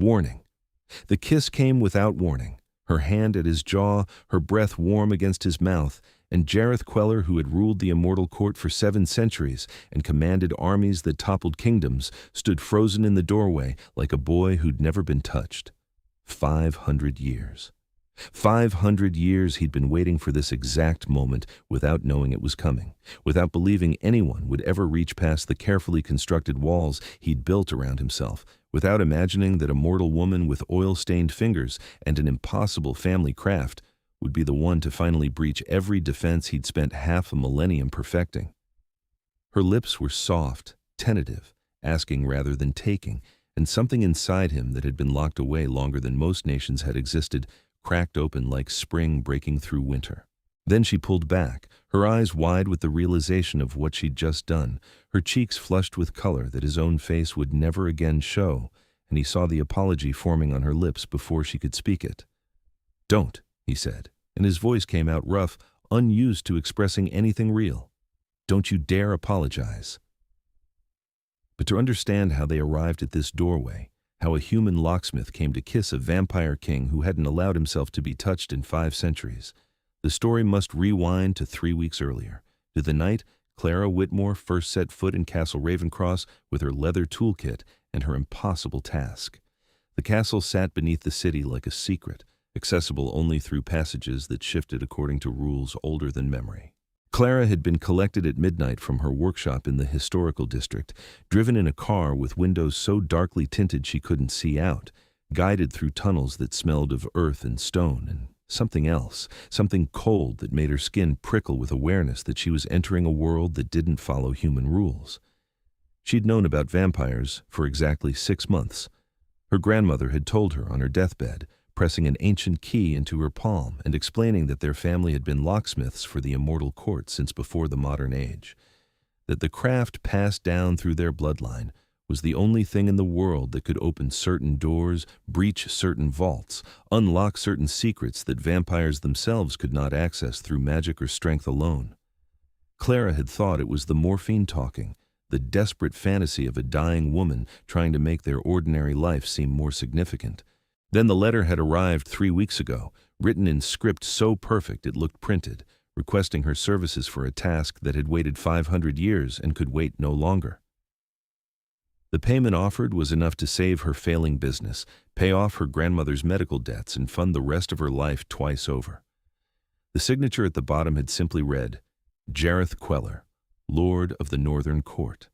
Warning. The kiss came without warning, her hand at his jaw, her breath warm against his mouth, and Jareth Quellar, who had ruled the immortal court for 7 centuries and commanded armies that toppled kingdoms, stood frozen in the doorway like a boy who'd never been touched. 500 years. 500 years he'd been waiting for this exact moment without knowing it was coming, without believing anyone would ever reach past the carefully constructed walls he'd built around himself, without imagining that a mortal woman with oil-stained fingers and an impossible family craft would be the one to finally breach every defense he'd spent half a millennium perfecting. Her lips were soft, tentative, asking rather than taking, and something inside him that had been locked away longer than most nations had existed cracked open like spring breaking through winter. Then she pulled back, her eyes wide with the realization of what she'd just done, her cheeks flushed with color that his own face would never again show, and he saw the apology forming on her lips before she could speak it. "Don't," he said, and his voice came out rough, unused to expressing anything real. "Don't you dare apologize." But to understand how they arrived at this doorway, how a human locksmith came to kiss a vampire king who hadn't allowed himself to be touched in 5 centuries, the story must rewind to 3 weeks earlier, to the night Clara Whitmore first set foot in Castle Ravencross with her leather toolkit and her impossible task. The castle sat beneath the city like a secret, accessible only through passages that shifted according to rules older than memory. Clara had been collected at midnight from her workshop in the historical district, driven in a car with windows so darkly tinted she couldn't see out, guided through tunnels that smelled of earth and stone and something else, something cold that made her skin prickle with awareness that she was entering a world that didn't follow human rules. She'd known about vampires for exactly 6 months. Her grandmother had told her on her deathbed, pressing an ancient key into her palm and explaining that their family had been locksmiths for the immortal court since before the modern age, that the craft passed down through their bloodline was the only thing in the world that could open certain doors, breach certain vaults, unlock certain secrets that vampires themselves could not access through magic or strength alone. Clara had thought it was the morphine talking, the desperate fantasy of a dying woman trying to make their ordinary life seem more significant. Then the letter had arrived 3 weeks ago, written in script so perfect it looked printed, requesting her services for a task that had waited 500 years and could wait no longer. The payment offered was enough to save her failing business, pay off her grandmother's medical debts, and fund the rest of her life twice over. The signature at the bottom had simply read, "Jareth Quellar, Lord of the Northern Court."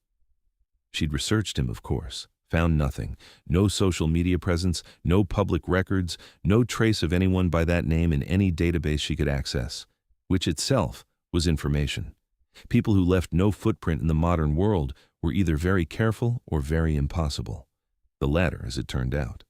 She'd researched him, of course. Found nothing. No social media presence, no public records, no trace of anyone by that name in any database she could access, which itself was information. People who left no footprint in the modern world were either very careful or very impossible. The latter, as it turned out.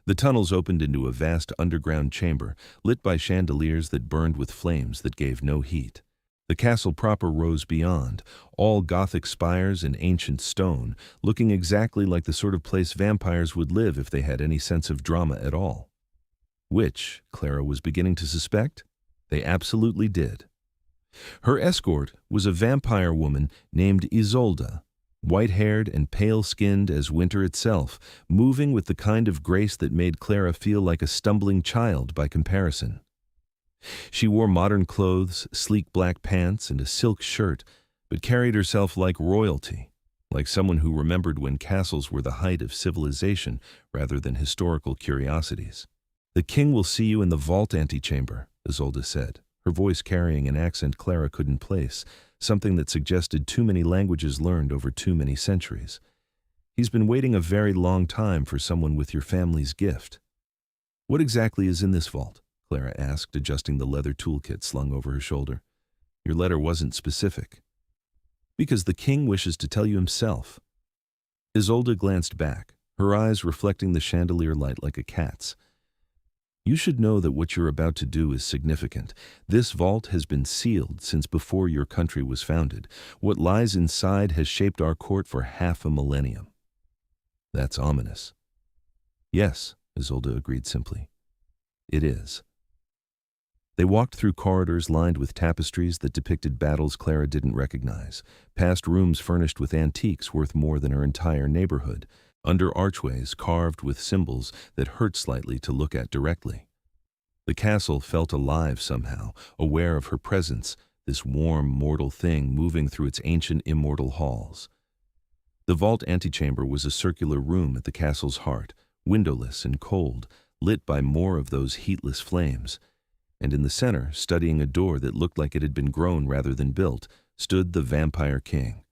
The tunnels opened into a vast underground chamber, lit by chandeliers that burned with flames that gave no heat. The castle proper rose beyond, all Gothic spires and ancient stone, looking exactly like the sort of place vampires would live if they had any sense of drama at all. Which, Clara was beginning to suspect, they absolutely did. Her escort was a vampire woman named Isolde, white-haired and pale-skinned as winter itself, moving with the kind of grace that made Clara feel like a stumbling child by comparison. She wore modern clothes, sleek black pants, and a silk shirt, but carried herself like royalty, like someone who remembered when castles were the height of civilization rather than historical curiosities. "The king will see you in the vault antechamber," Isolde said, her voice carrying an accent Clara couldn't place, something that suggested too many languages learned over too many centuries. "He's been waiting a very long time for someone with your family's gift." "What exactly is in this vault?" Clara asked, adjusting the leather toolkit slung over her shoulder. "Your letter wasn't specific." "Because the king wishes to tell you himself." Isolde glanced back, her eyes reflecting the chandelier light like a cat's. "You should know that what you're about to do is significant. This vault has been sealed since before your country was founded. What lies inside has shaped our court for half a millennium." "That's ominous." "Yes," Isolde agreed simply. "It is." They walked through corridors lined with tapestries that depicted battles Clara didn't recognize, past rooms furnished with antiques worth more than her entire neighborhood, under archways carved with symbols that hurt slightly to look at directly. The castle felt alive somehow, aware of her presence, this warm, mortal thing moving through its ancient immortal halls. The vault antechamber was a circular room at the castle's heart, windowless and cold, lit by more of those heatless flames. And in the center, studying a door that looked like it had been grown rather than built, stood the vampire king.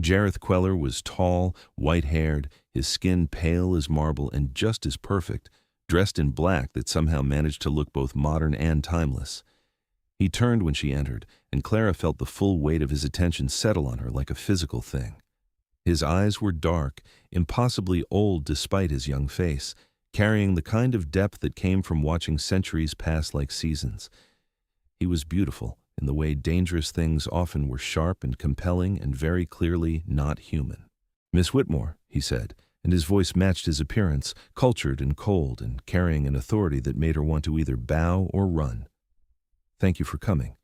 Jareth Quellar was tall, white-haired, his skin pale as marble and just as perfect, dressed in black that somehow managed to look both modern and timeless. He turned when she entered, and Clara felt the full weight of his attention settle on her like a physical thing. His eyes were dark, impossibly old despite his young face, carrying the kind of depth that came from watching centuries pass like seasons. He was beautiful in the way dangerous things often were, sharp and compelling and very clearly not human. "Miss Whitmore," he said, and his voice matched his appearance, cultured and cold and carrying an authority that made her want to either bow or run. "Thank you for coming."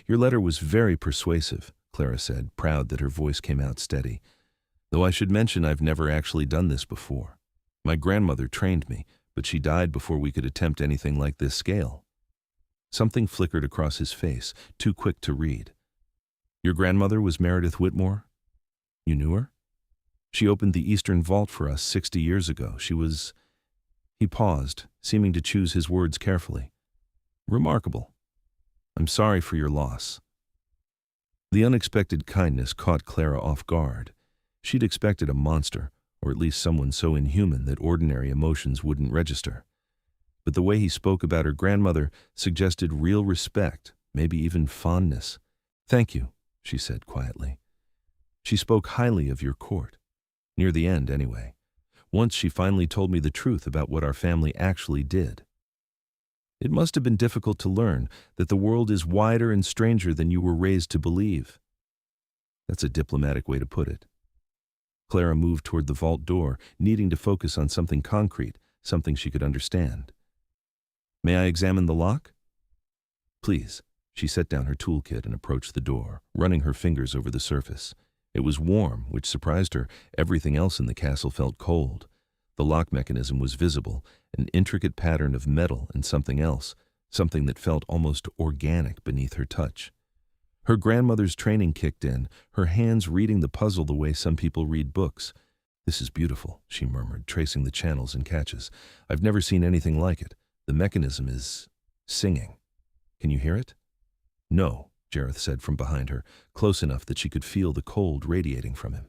"Your letter was very persuasive," Clara said, proud that her voice came out steady. "Though I should mention I've never actually done this before. My grandmother trained me, but she died before we could attempt anything like this scale." Something flickered across his face, too quick to read. "Your grandmother was Meredith Whitmore? You knew her? She opened the Eastern Vault for us 60 years ago. She was—" He paused, seeming to choose his words carefully. "Remarkable. I'm sorry for your loss." The unexpected kindness caught Clara off guard. She'd expected a monster, or at least someone so inhuman that ordinary emotions wouldn't register. But the way he spoke about her grandmother suggested real respect, maybe even fondness. "Thank you," she said quietly. "She spoke highly of your court. Near the end, anyway. Once she finally told me the truth about what our family actually did. It must have been difficult to learn that the world is wider and stranger than you were raised to believe." That's a diplomatic way to put it. Clara moved toward the vault door, needing to focus on something concrete, something she could understand. "May I examine the lock?" "Please." She set down her toolkit and approached the door, running her fingers over the surface. It was warm, which surprised her. Everything else in the castle felt cold. The lock mechanism was visible, an intricate pattern of metal and something else, something that felt almost organic beneath her touch. Her grandmother's training kicked in, her hands reading the puzzle the way some people read books. "This is beautiful," she murmured, tracing the channels and catches. "I've never seen anything like it. The mechanism is singing. Can you hear it?" "No," Jareth said from behind her, close enough that she could feel the cold radiating from him.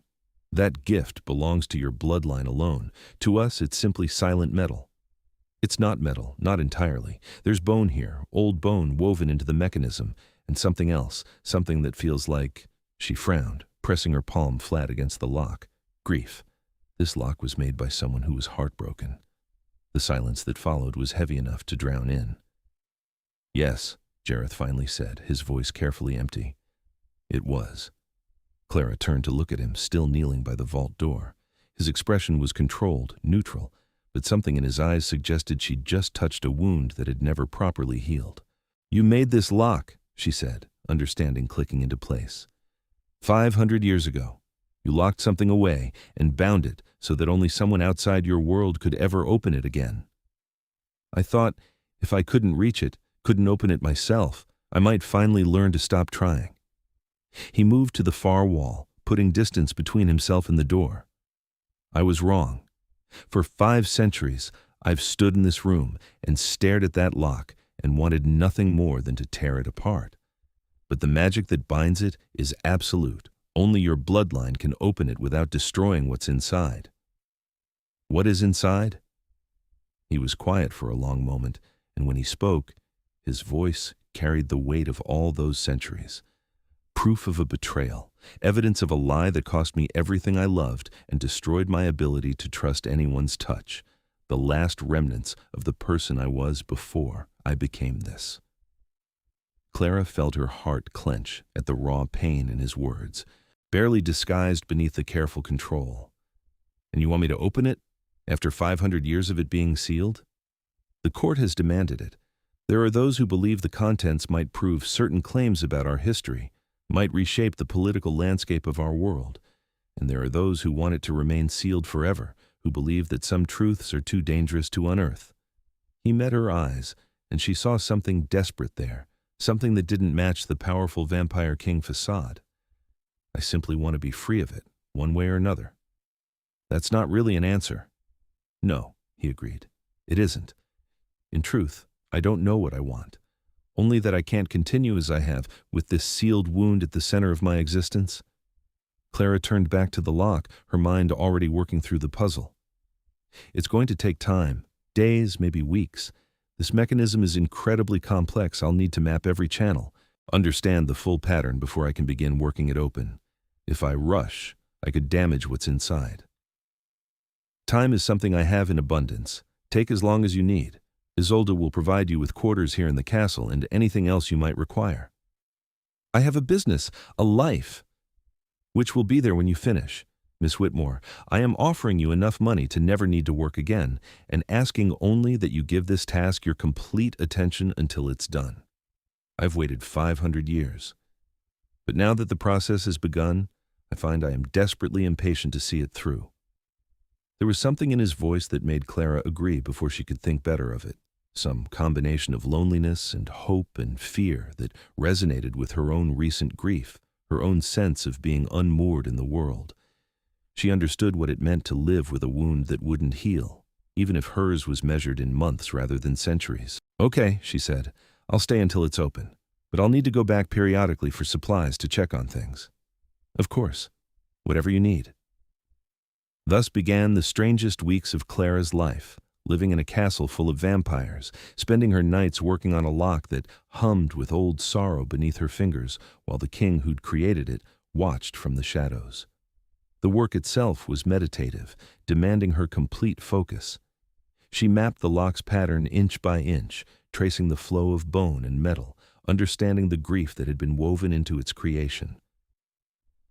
"That gift belongs to your bloodline alone. To us, it's simply silent metal." "It's not metal, not entirely. There's bone here, old bone woven into the mechanism, and something else, something that feels like—" She frowned, pressing her palm flat against the lock. "Grief. This lock was made by someone who was heartbroken." The silence that followed was heavy enough to drown in. "Yes," Jareth finally said, his voice carefully empty. "It was." Clara turned to look at him, still kneeling by the vault door. His expression was controlled, neutral, but something in his eyes suggested she'd just touched a wound that had never properly healed. "You made this lock," she said, understanding clicking into place. 500 years ago. You locked something away and bound it so that only someone outside your world could ever open it again. I thought if I couldn't reach it, couldn't open it myself, I might finally learn to stop trying." He moved to the far wall, putting distance between himself and the door. "I was wrong. For 5 centuries, I've stood in this room and stared at that lock and wanted nothing more than to tear it apart. But the magic that binds it is absolute. Only your bloodline can open it without destroying what's inside." "What is inside?" He was quiet for a long moment, and when he spoke, his voice carried the weight of all those centuries. Proof of a betrayal, evidence of a lie that cost me everything I loved and destroyed my ability to trust anyone's touch. The last remnants of the person I was before I became this. Clara felt her heart clench at the raw pain in his words, barely disguised beneath the careful control. "And you want me to open it, after 500 years of it being sealed?" "The court has demanded it. There are those who believe the contents might prove certain claims about our history, might reshape the political landscape of our world. And there are those who want it to remain sealed forever, who believe that some truths are too dangerous to unearth. He met her eyes, and she saw something desperate there, something that didn't match the powerful Vampire King facade. I simply want to be free of it, one way or another. That's not really an answer. No, he agreed. It isn't. In truth, I don't know what I want. Only that I can't continue as I have, with this sealed wound at the center of my existence. Clara turned back to the lock, her mind already working through the puzzle. It's going to take time, days, maybe weeks. This mechanism is incredibly complex. I'll need to map every channel, understand the full pattern before I can begin working it open. If I rush, I could damage what's inside. Time is something I have in abundance. Take as long as you need. Isolde will provide you with quarters here in the castle and anything else you might require. I have a business, a life, which will be there when you finish. Miss Whitmore, I am offering you enough money to never need to work again, and asking only that you give this task your complete attention until it's done. I've waited 500 years. But now that the process has begun, I find I am desperately impatient to see it through. There was something in his voice that made Clara agree before she could think better of it. Some combination of loneliness and hope and fear that resonated with her own recent grief, her own sense of being unmoored in the world. She understood what it meant to live with a wound that wouldn't heal, even if hers was measured in months rather than centuries. Okay, she said, I'll stay until it's open, but I'll need to go back periodically for supplies to check on things. Of course, whatever you need. Thus began the strangest weeks of Clara's life, living in a castle full of vampires, spending her nights working on a lock that hummed with old sorrow beneath her fingers, while the king who'd created it watched from the shadows. The work itself was meditative, demanding her complete focus. She mapped the lock's pattern inch by inch, tracing the flow of bone and metal, understanding the grief that had been woven into its creation.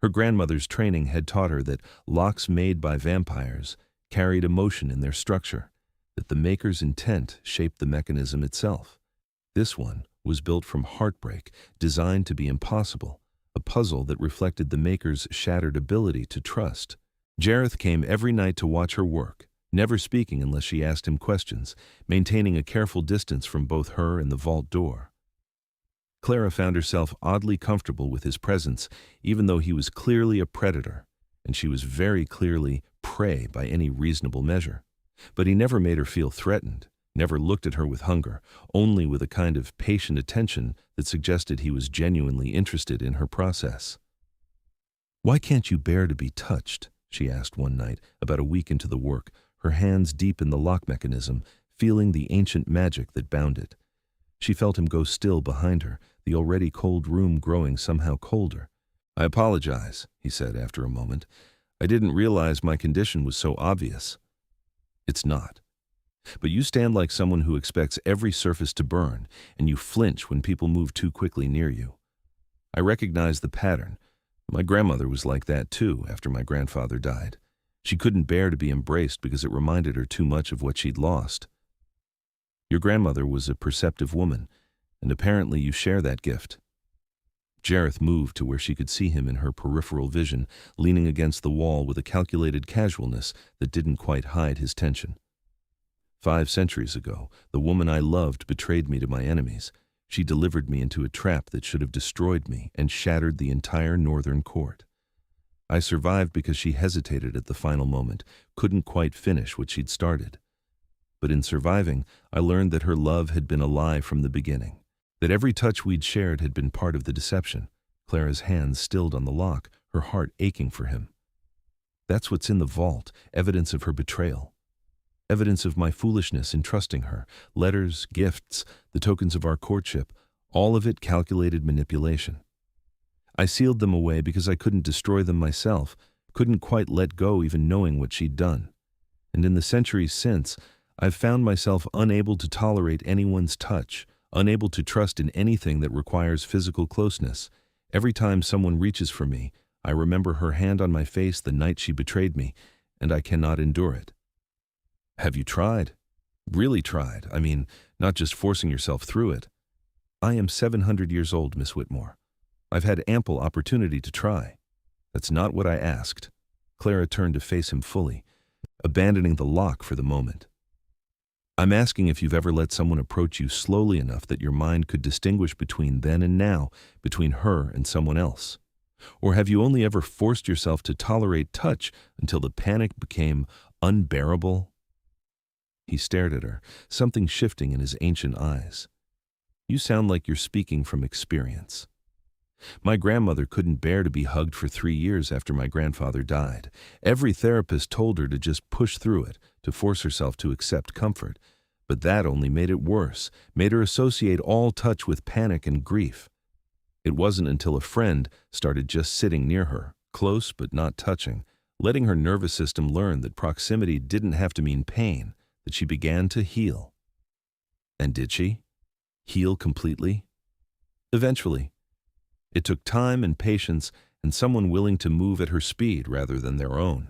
Her grandmother's training had taught her that locks made by vampires carried emotion in their structure, that the maker's intent shaped the mechanism itself. This one was built from heartbreak, designed to be impossible, a puzzle that reflected the maker's shattered ability to trust. Jareth came every night to watch her work, never speaking unless she asked him questions, maintaining a careful distance from both her and the vault door. Clara found herself oddly comfortable with his presence, even though he was clearly a predator, and she was very clearly prey by any reasonable measure. But he never made her feel threatened, never looked at her with hunger, only with a kind of patient attention that suggested he was genuinely interested in her process. "Why can't you bear to be touched?" she asked one night, about a week into the work, her hands deep in the lock mechanism, feeling the ancient magic that bound it. She felt him go still behind her, the already cold room growing somehow colder. "I apologize," he said after a moment. "I didn't realize my condition was so obvious." "It's not. But you stand like someone who expects every surface to burn, and you flinch when people move too quickly near you. I recognize the pattern. My grandmother was like that too after my grandfather died. She couldn't bear to be embraced because it reminded her too much of what she'd lost. Your grandmother was a perceptive woman, and apparently you share that gift." Jareth moved to where she could see him in her peripheral vision, leaning against the wall with a calculated casualness that didn't quite hide his tension. 5 centuries ago, the woman I loved betrayed me to my enemies. She delivered me into a trap that should have destroyed me and shattered the entire northern court. I survived because she hesitated at the final moment, couldn't quite finish what she'd started. But in surviving, I learned that her love had been a lie from the beginning, that every touch we'd shared had been part of the deception. Clara's hands stilled on the lock, her heart aching for him. That's what's in the vault, evidence of her betrayal. Evidence of my foolishness in trusting her, letters, gifts, the tokens of our courtship, all of it calculated manipulation. I sealed them away because I couldn't destroy them myself, couldn't quite let go even knowing what she'd done. And in the centuries since, I've found myself unable to tolerate anyone's touch, unable to trust in anything that requires physical closeness. Every time someone reaches for me, I remember her hand on my face the night she betrayed me, and I cannot endure it. Have you tried? Really tried? I mean, not just forcing yourself through it. I am 700 years old, Miss Whitmore. I've had ample opportunity to try. That's not what I asked. Clara turned to face him fully, abandoning the lock for the moment. "I'm asking if you've ever let someone approach you slowly enough that your mind could distinguish between then and now, between her and someone else. Or have you only ever forced yourself to tolerate touch until the panic became unbearable?" He stared at her, something shifting in his ancient eyes. "You sound like you're speaking from experience. My grandmother couldn't bear to be hugged for 3 years after my grandfather died. Every therapist told her to just push through it, to force herself to accept comfort. But that only made it worse, made her associate all touch with panic and grief. It wasn't until a friend started just sitting near her, close but not touching, letting her nervous system learn that proximity didn't have to mean pain, that she began to heal." And did she? Heal completely? Eventually. It took time and patience and someone willing to move at her speed rather than their own.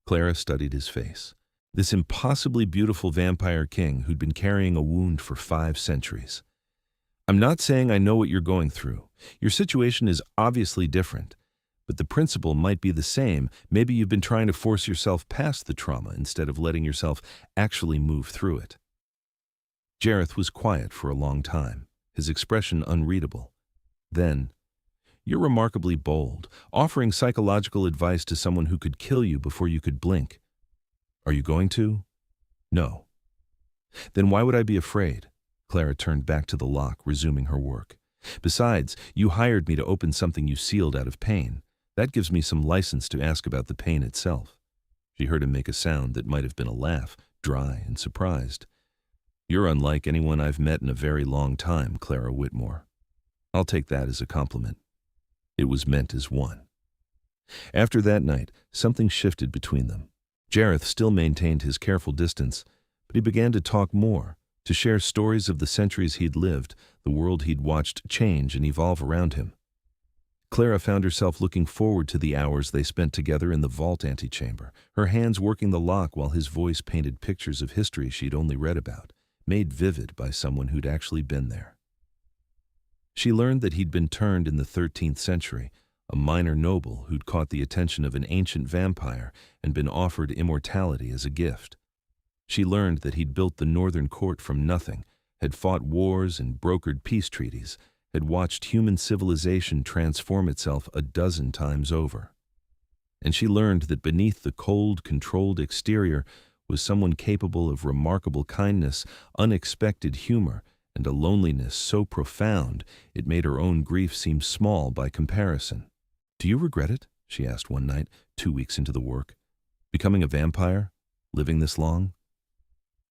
Clara studied his face. This impossibly beautiful vampire king who'd been carrying a wound for 5 centuries. "I'm not saying I know what you're going through. Your situation is obviously different. But the principle might be the same. Maybe you've been trying to force yourself past the trauma instead of letting yourself actually move through it." Jareth was quiet for a long time, his expression unreadable. Then, "You're remarkably bold, offering psychological advice to someone who could kill you before you could blink. Are you going to?" "No." "Then why would I be afraid?" Clara turned back to the lock, resuming her work. "Besides, you hired me to open something you sealed out of pain. That gives me some license to ask about the pain itself." She heard him make a sound that might have been a laugh, dry and surprised. "You're unlike anyone I've met in a very long time, Clara Whitmore. I'll take that as a compliment." It was meant as one. After that night, something shifted between them. Jareth still maintained his careful distance, but he began to talk more, to share stories of the centuries he'd lived, the world he'd watched change and evolve around him. Clara found herself looking forward to the hours they spent together in the vault antechamber, her hands working the lock while his voice painted pictures of history she'd only read about, made vivid by someone who'd actually been there. She learned that he'd been turned in the 13th century, a minor noble who'd caught the attention of an ancient vampire and been offered immortality as a gift. She learned that he'd built the northern court from nothing, had fought wars and brokered peace treaties, had watched human civilization transform itself a dozen times over. And she learned that beneath the cold, controlled exterior was someone capable of remarkable kindness, unexpected humor, and a loneliness so profound it made her own grief seem small by comparison. "Do you regret it?" she asked one night, 2 weeks into the work. "Becoming a vampire? Living this long?"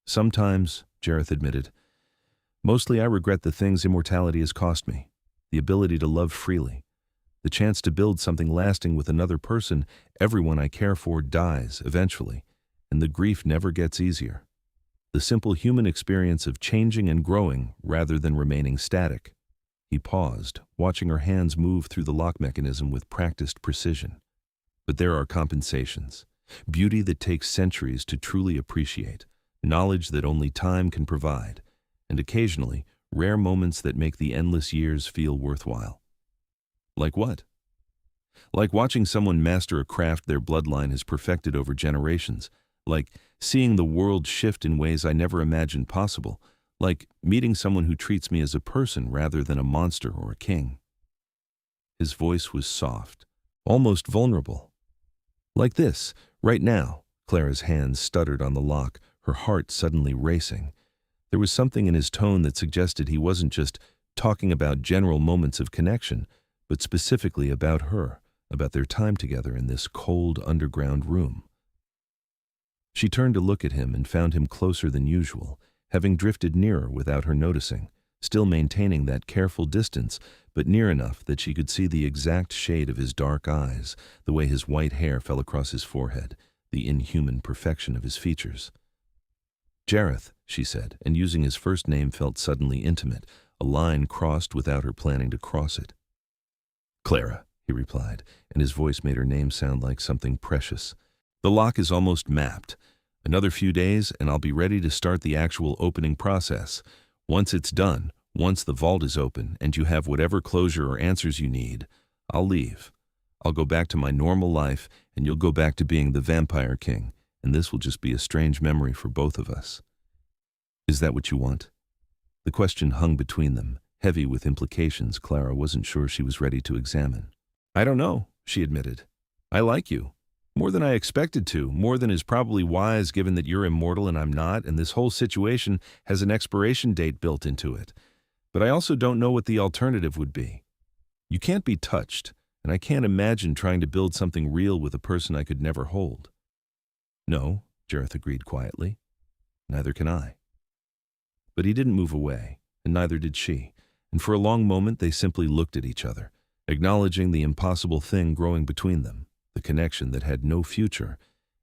"Sometimes," Jareth admitted. "Mostly I regret the things immortality has cost me. The ability to love freely. The chance to build something lasting with another person. Everyone I care for dies eventually, and the grief never gets easier. The simple human experience of changing and growing rather than remaining static." He paused, watching her hands move through the lock mechanism with practiced precision. "But there are compensations. Beauty that takes centuries to truly appreciate, knowledge that only time can provide, and occasionally, rare moments that make the endless years feel worthwhile." "Like what?" "Like watching someone master a craft their bloodline has perfected over generations. Like seeing the world shift in ways I never imagined possible. Like meeting someone who treats me as a person rather than a monster or a king." His voice was soft, almost vulnerable. "Like this, right now." Clara's hands stuttered on the lock, her heart suddenly racing. There was something in his tone that suggested he wasn't just talking about general moments of connection, but specifically about her, about their time together in this cold underground room. She turned to look at him and found him closer than usual, having drifted nearer without her noticing, still maintaining that careful distance, but near enough that she could see the exact shade of his dark eyes, the way his white hair fell across his forehead, the inhuman perfection of his features. "Jareth," she said, and using his first name felt suddenly intimate, a line crossed without her planning to cross it. "Clara," he replied, and his voice made her name sound like something precious. "The lock is almost mapped. Another few days and I'll be ready to start the actual opening process. Once it's done, once the vault is open and you have whatever closure or answers you need, I'll leave. I'll go back to my normal life, and you'll go back to being the vampire king, and this will just be a strange memory for both of us. Is that what you want? The question hung between them, heavy with implications Clara wasn't sure she was ready to examine. I don't know, she admitted. I like you. More than I expected to, more than is probably wise given that you're immortal and I'm not, and this whole situation has an expiration date built into it. But I also don't know what the alternative would be. You can't be touched, and I can't imagine trying to build something real with a person I could never hold. No, Jareth agreed quietly. Neither can I. But he didn't move away, and neither did she, and for a long moment they simply looked at each other, acknowledging the impossible thing growing between them, the connection that had no future,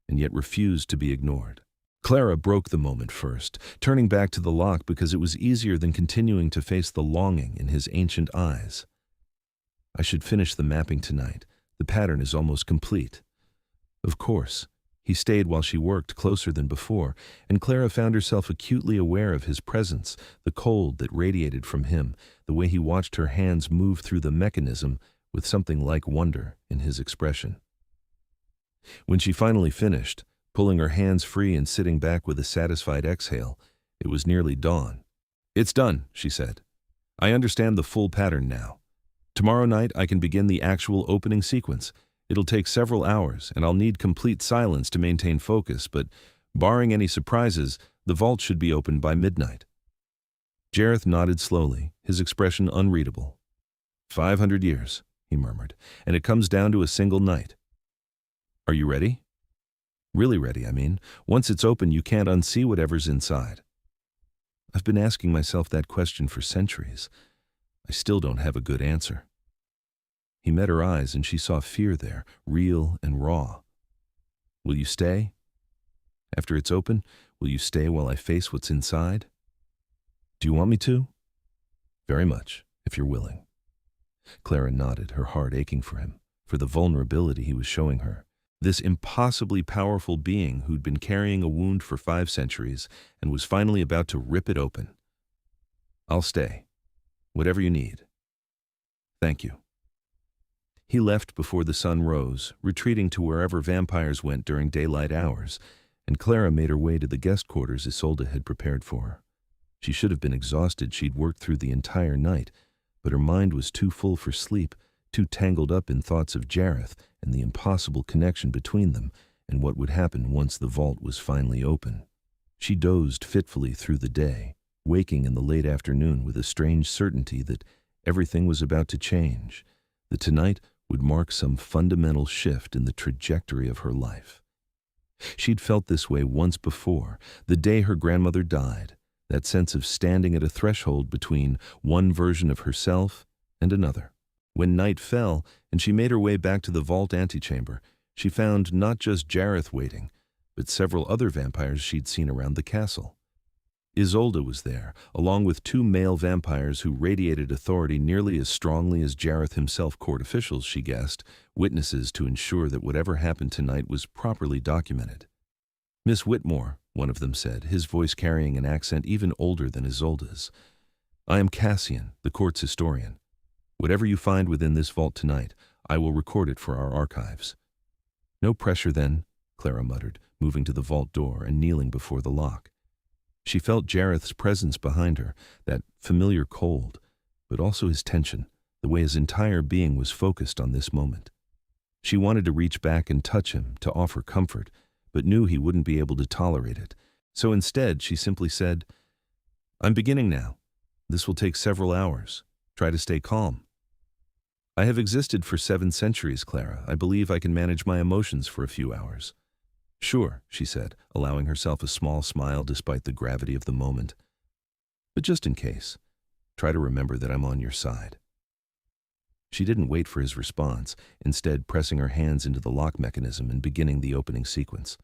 and yet refused to be ignored. Clara broke the moment first, turning back to the lock because it was easier than continuing to face the longing in his ancient eyes. I should finish the mapping tonight. The pattern is almost complete. Of course. He stayed while she worked closer than before, and Clara found herself acutely aware of his presence, the cold that radiated from him, the way he watched her hands move through the mechanism with something like wonder in his expression. When she finally finished, pulling her hands free and sitting back with a satisfied exhale, it was nearly dawn. It's done, she said. I understand the full pattern now. Tomorrow night I can begin the actual opening sequence. It'll take several hours, and I'll need complete silence to maintain focus, but barring any surprises, the vault should be opened by midnight. Jareth nodded slowly, his expression unreadable. 500 years, he murmured, and it comes down to a single night. Are you ready? Really ready, I mean. Once it's open, you can't unsee whatever's inside. I've been asking myself that question for centuries. I still don't have a good answer. He met her eyes and she saw fear there, real and raw. Will you stay? After it's open, will you stay while I face what's inside? Do you want me to? Very much, if you're willing. Clara nodded, her heart aching for him, for the vulnerability he was showing her. This impossibly powerful being who'd been carrying a wound for 5 centuries and was finally about to rip it open. I'll stay. Whatever you need. Thank you. He left before the sun rose, retreating to wherever vampires went during daylight hours, and Clara made her way to the guest quarters Isolde had prepared for her. She should have been exhausted. She'd worked through the entire night, but her mind was too full for sleep, too tangled up in thoughts of Jareth and the impossible connection between them and what would happen once the vault was finally open. She dozed fitfully through the day, waking in the late afternoon with a strange certainty that everything was about to change, that tonight would mark some fundamental shift in the trajectory of her life. She'd felt this way once before, the day her grandmother died, that sense of standing at a threshold between one version of herself and another. When night fell and she made her way back to the vault antechamber, she found not just Jareth waiting, but several other vampires she'd seen around the castle. Isolde was there, along with 2 male vampires who radiated authority nearly as strongly as Jareth himself. Court officials, she guessed, witnesses to ensure that whatever happened tonight was properly documented. Miss Whitmore, one of them said, his voice carrying an accent even older than Isolde's. I am Cassian, the court's historian. Whatever you find within this vault tonight, I will record it for our archives. No pressure then, Clara muttered, moving to the vault door and kneeling before the lock. She felt Jareth's presence behind her, that familiar cold, but also his tension, the way his entire being was focused on this moment. She wanted to reach back and touch him, to offer comfort, but knew he wouldn't be able to tolerate it. So instead, she simply said, I'm beginning now. This will take several hours. Try to stay calm. I have existed for 7 centuries, Clara. I believe I can manage my emotions for a few hours. Sure, she said, allowing herself a small smile despite the gravity of the moment. But just in case, try to remember that I'm on your side. She didn't wait for his response, instead pressing her hands into the lock mechanism and beginning the opening sequence.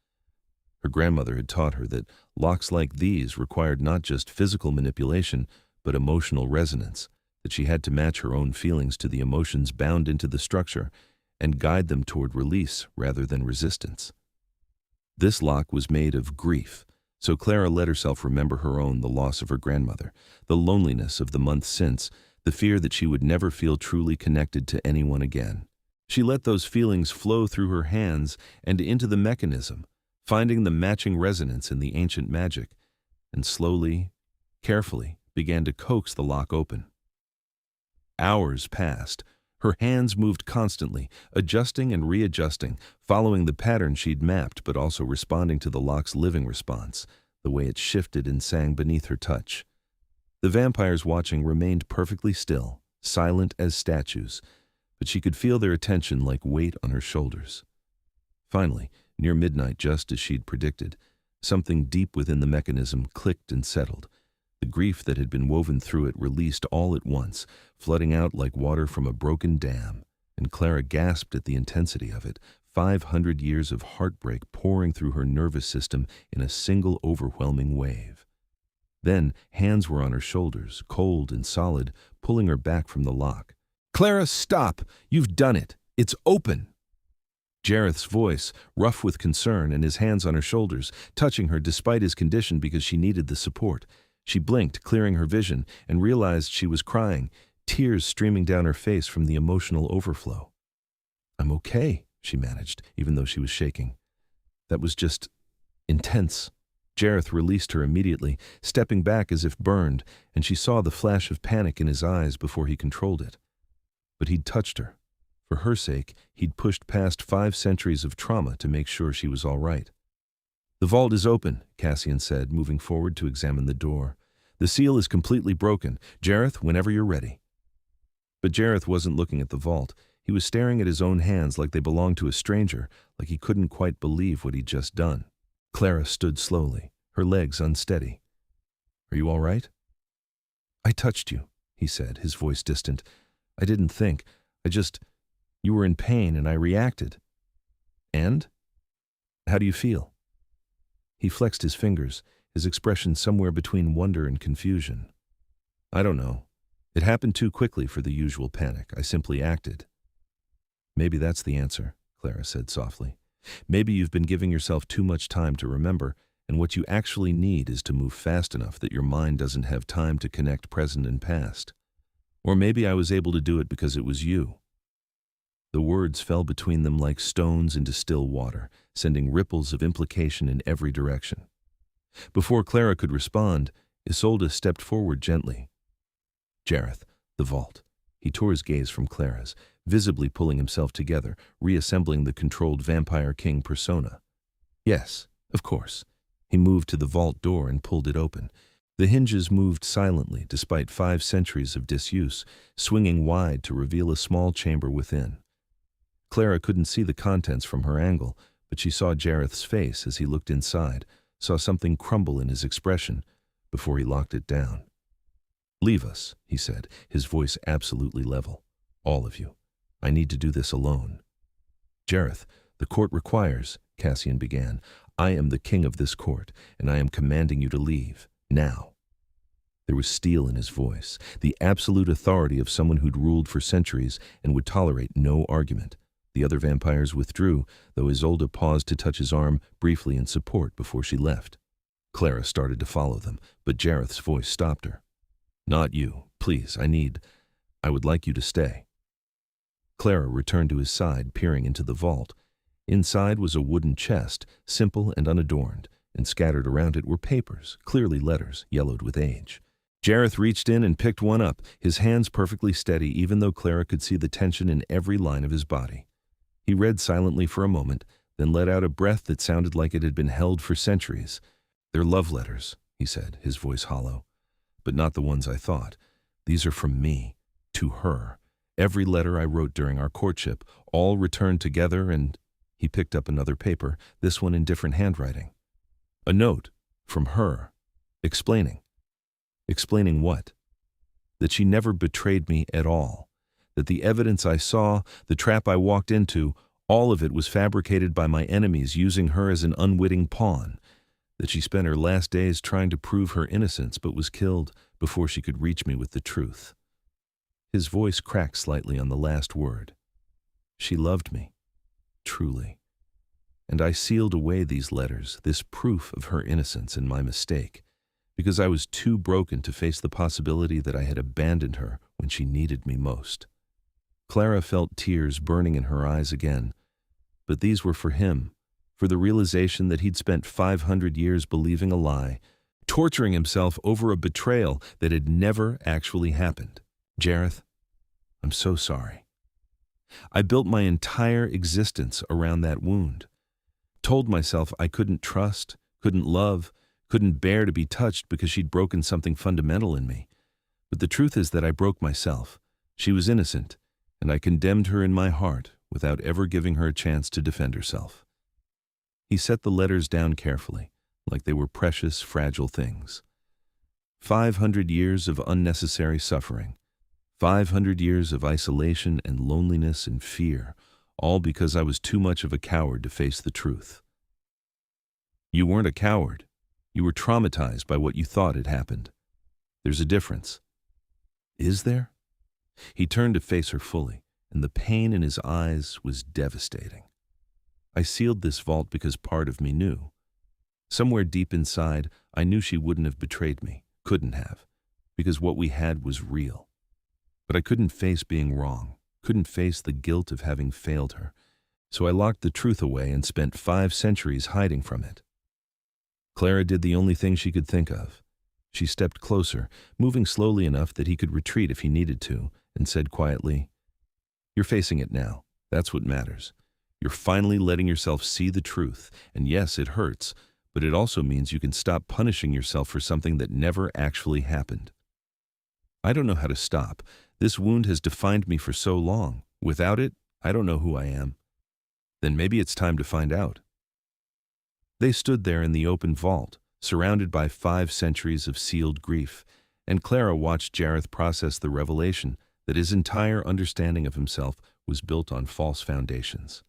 Her grandmother had taught her that locks like these required not just physical manipulation, but emotional resonance, that she had to match her own feelings to the emotions bound into the structure and guide them toward release rather than resistance. This lock was made of grief, so Clara let herself remember her own, the loss of her grandmother, the loneliness of the months since, the fear that she would never feel truly connected to anyone again. She let those feelings flow through her hands and into the mechanism, finding the matching resonance in the ancient magic, and slowly, carefully, began to coax the lock open. Hours passed. Her hands moved constantly, adjusting and readjusting, following the pattern she'd mapped but also responding to the lock's living response, the way it shifted and sang beneath her touch. The vampires watching remained perfectly still, silent as statues, but she could feel their attention like weight on her shoulders. Finally, near midnight, just as she'd predicted, something deep within the mechanism clicked and settled. The grief that had been woven through it released all at once, flooding out like water from a broken dam, and Clara gasped at the intensity of it, 500 years of heartbreak pouring through her nervous system in a single overwhelming wave. Then, hands were on her shoulders, cold and solid, pulling her back from the lock. "Clara, stop! You've done it! It's open!" Jareth's voice, rough with concern, and his hands on her shoulders, touching her despite his condition because she needed the support. She blinked, clearing her vision, and realized she was crying, tears streaming down her face from the emotional overflow. "I'm okay," she managed, even though she was shaking. "That was just intense." Jareth released her immediately, stepping back as if burned, and she saw the flash of panic in his eyes before he controlled it. But he'd touched her. For her sake, he'd pushed past 5 centuries of trauma to make sure she was all right. "The vault is open," Cassian said, moving forward to examine the door. "The seal is completely broken. Jareth, whenever you're ready." But Jareth wasn't looking at the vault. He was staring at his own hands like they belonged to a stranger, like he couldn't quite believe what he'd just done. Clara stood slowly, her legs unsteady. "Are you all right?" "I touched you," he said, his voice distant. "I didn't think. You were in pain and I reacted." "And? How do you feel?" He flexed his fingers, his expression somewhere between wonder and confusion. "I don't know. It happened too quickly for the usual panic. I simply acted." "Maybe that's the answer," Clara said softly. "Maybe you've been giving yourself too much time to remember, and what you actually need is to move fast enough that your mind doesn't have time to connect present and past. Or maybe I was able to do it because it was you." The words fell between them like stones into still water, sending ripples of implication in every direction. Before Clara could respond, Isolde stepped forward gently. "Jareth, the vault." He tore his gaze from Clara's, visibly pulling himself together, reassembling the controlled vampire king persona. "Yes, of course." He moved to the vault door and pulled it open. The hinges moved silently despite 5 centuries of disuse, swinging wide to reveal a small chamber within. Clara couldn't see the contents from her angle, but she saw Jareth's face as he looked inside, saw something crumble in his expression before he locked it down. "Leave us," he said, his voice absolutely level. "All of you. I need to do this alone." "Jareth, the court requires," Cassian began. "I am the king of this court, and I am commanding you to leave. Now." There was steel in his voice, the absolute authority of someone who'd ruled for centuries and would tolerate no argument. The other vampires withdrew, though Isolde paused to touch his arm briefly in support before she left. Clara started to follow them, but Jareth's voice stopped her. "Not you. Please, I would like you to stay." Clara returned to his side, peering into the vault. Inside was a wooden chest, simple and unadorned, and scattered around it were papers, clearly letters, yellowed with age. Jareth reached in and picked one up, his hands perfectly steady even though Clara could see the tension in every line of his body. He read silently for a moment, then let out a breath that sounded like it had been held for centuries. "They're love letters," he said, his voice hollow. "But not the ones I thought. These are from me, to her. Every letter I wrote during our courtship, all returned together and—" He picked up another paper, this one in different handwriting. A note from her, explaining. Explaining what? That she never betrayed me at all. That the evidence I saw, the trap I walked into, all of it was fabricated by my enemies using her as an unwitting pawn. That she spent her last days trying to prove her innocence but was killed before she could reach me with the truth. His voice cracked slightly on the last word. She loved me. Truly. And I sealed away these letters, this proof of her innocence and my mistake, because I was too broken to face the possibility that I had abandoned her when she needed me most. Clara felt tears burning in her eyes again, but these were for him, for the realization that he'd spent 500 years believing a lie, torturing himself over a betrayal that had never actually happened. Jareth, I'm so sorry. I built my entire existence around that wound. Told myself I couldn't trust, couldn't love, couldn't bear to be touched because she'd broken something fundamental in me. But the truth is that I broke myself. She was innocent, and I condemned her in my heart without ever giving her a chance to defend herself. He set the letters down carefully, like they were precious, fragile things. 500 years of unnecessary suffering. 500 years of isolation and loneliness and fear, all because I was too much of a coward to face the truth. You weren't a coward. You were traumatized by what you thought had happened. There's a difference. Is there? He turned to face her fully, and the pain in his eyes was devastating. I sealed this vault because part of me knew. Somewhere deep inside, I knew she wouldn't have betrayed me, couldn't have, because what we had was real. But I couldn't face being wrong, couldn't face the guilt of having failed her, so I locked the truth away and spent 5 centuries hiding from it. Clara did the only thing she could think of. She stepped closer, moving slowly enough that he could retreat if he needed to, and said quietly, "You're facing it now. That's what matters. You're finally letting yourself see the truth, and yes, it hurts, but it also means you can stop punishing yourself for something that never actually happened. I don't know how to stop. This wound has defined me for so long. Without it, I don't know who I am. Then maybe it's time to find out." They stood there in the open vault, surrounded by 5 centuries of sealed grief, and Clara watched Jareth process the revelation that his entire understanding of himself was built on false foundations.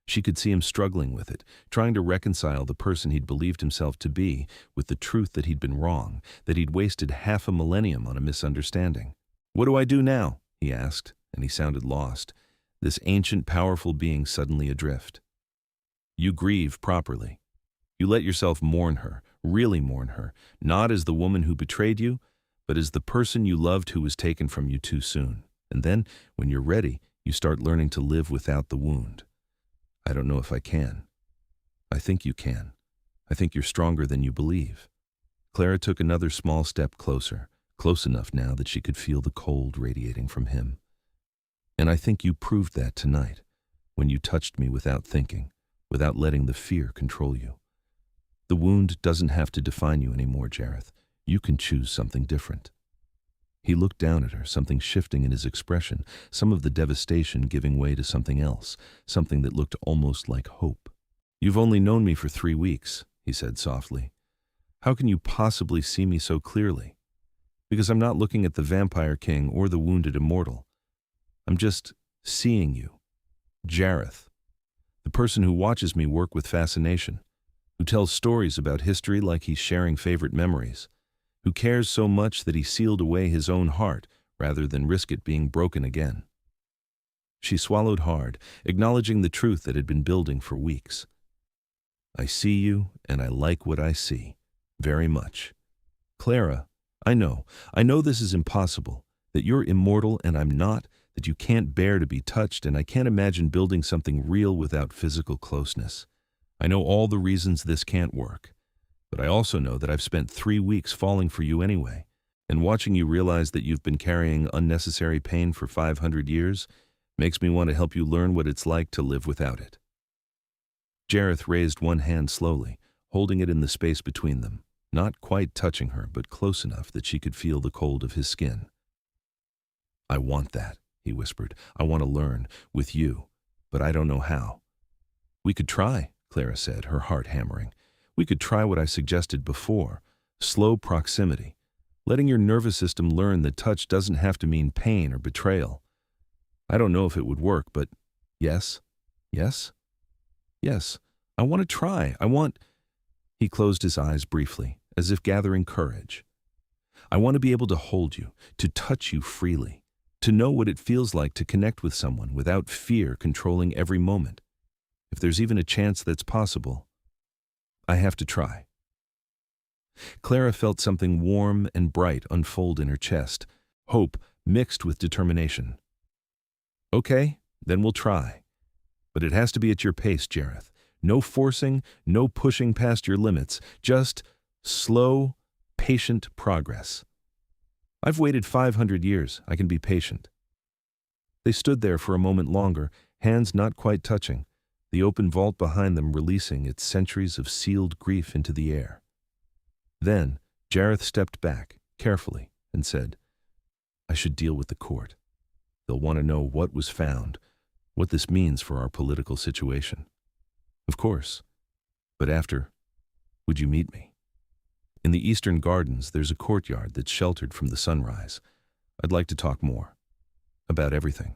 She could see him struggling with it, trying to reconcile the person he'd believed himself to be with the truth that he'd been wrong, that he'd wasted half a millennium on a misunderstanding. "What do I do now?" he asked, and he sounded lost, this ancient, powerful being suddenly adrift. "You grieve properly. You let yourself mourn her, really mourn her, not as the woman who betrayed you, but as the person you loved who was taken from you too soon. And then, when you're ready, you start learning to live without the wound. I don't know if I can. I think you can. I think you're stronger than you believe." Clara took another small step closer, close enough now that she could feel the cold radiating from him. "And I think you proved that tonight, when you touched me without thinking, without letting the fear control you. The wound doesn't have to define you anymore, Jareth. You can choose something different." He looked down at her, something shifting in his expression, some of the devastation giving way to something else, something that looked almost like hope. "You've only known me for 3 weeks, he said softly. "How can you possibly see me so clearly? Because I'm not looking at the vampire king or the wounded immortal. I'm just seeing you. Jareth, the person who watches me work with fascination, who tells stories about history like he's sharing favorite memories, who cares so much that he sealed away his own heart rather than risk it being broken again." She swallowed hard, acknowledging the truth that had been building for weeks. "I see you, and I like what I see. Very much. Clara, I know this is impossible, that you're immortal and I'm not, that you can't bear to be touched, and I can't imagine building something real without physical closeness. I know all the reasons this can't work. But I also know that I've spent 3 weeks falling for you anyway, and watching you realize that you've been carrying unnecessary pain for 500 years makes me want to help you learn what it's like to live without it." Jareth raised one hand slowly, holding it in the space between them, not quite touching her, but close enough that she could feel the cold of his skin. "I want that," he whispered. "I want to learn, with you, but I don't know how." "We could try," Clara said, her heart hammering. "We could try what I suggested before, slow proximity, letting your nervous system learn that touch doesn't have to mean pain or betrayal. I don't know if it would work, but yes, yes, yes, I want to try. He closed his eyes briefly, as if gathering courage. "I want to be able to hold you, to touch you freely, to know what it feels like to connect with someone without fear controlling every moment. If there's even a chance that's possible, I have to try." Clara felt something warm and bright unfold in her chest, hope mixed with determination. Okay, then we'll try. But it has to be at your pace, Jareth. No forcing, no pushing past your limits, just slow, patient progress. I've waited 500 years. I can be patient. They stood there for a moment longer, hands not quite touching, the open vault behind them releasing its centuries of sealed grief into the air. Then, Jareth stepped back, carefully, and said, I should deal with the court. They'll want to know what was found, what this means for our political situation. Of course. But after, would you meet me? In the eastern gardens, there's a courtyard that's sheltered from the sunrise. I'd like to talk more. About everything.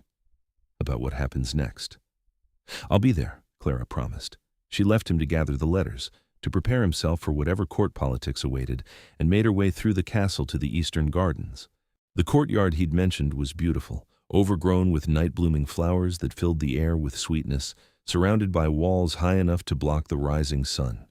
About what happens next. I'll be there, Clara promised. She left him to gather the letters, to prepare himself for whatever court politics awaited, and made her way through the castle to the eastern gardens. The courtyard he'd mentioned was beautiful, overgrown with night-blooming flowers that filled the air with sweetness, surrounded by walls high enough to block the rising sun.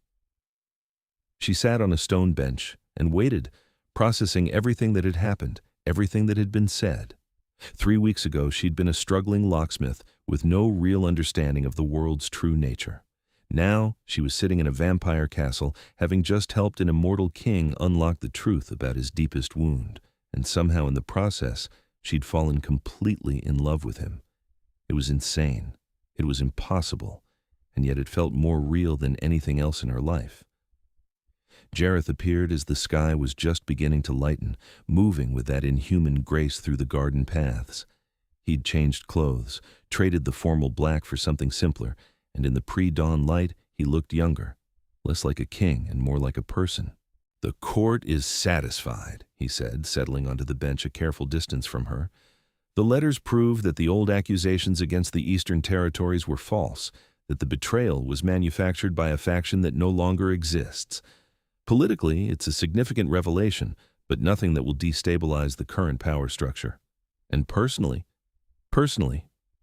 She sat on a stone bench and waited, processing everything that had happened, everything that had been said. 3 weeks ago, she'd been a struggling locksmith with no real understanding of the world's true nature. Now, she was sitting in a vampire castle, having just helped an immortal king unlock the truth about his deepest wound, and somehow in the process, she'd fallen completely in love with him. It was insane. It was impossible, and yet it felt more real than anything else in her life. Jareth appeared as the sky was just beginning to lighten, moving with that inhuman grace through the garden paths. He'd changed clothes, traded the formal black for something simpler, and in the pre-dawn light he looked younger, less like a king and more like a person. The court is satisfied, he said, settling onto the bench a careful distance from her. The letters prove that the old accusations against the Eastern Territories were false, that the betrayal was manufactured by a faction that no longer exists. Politically, it's a significant revelation, but nothing that will destabilize the current power structure. And personally,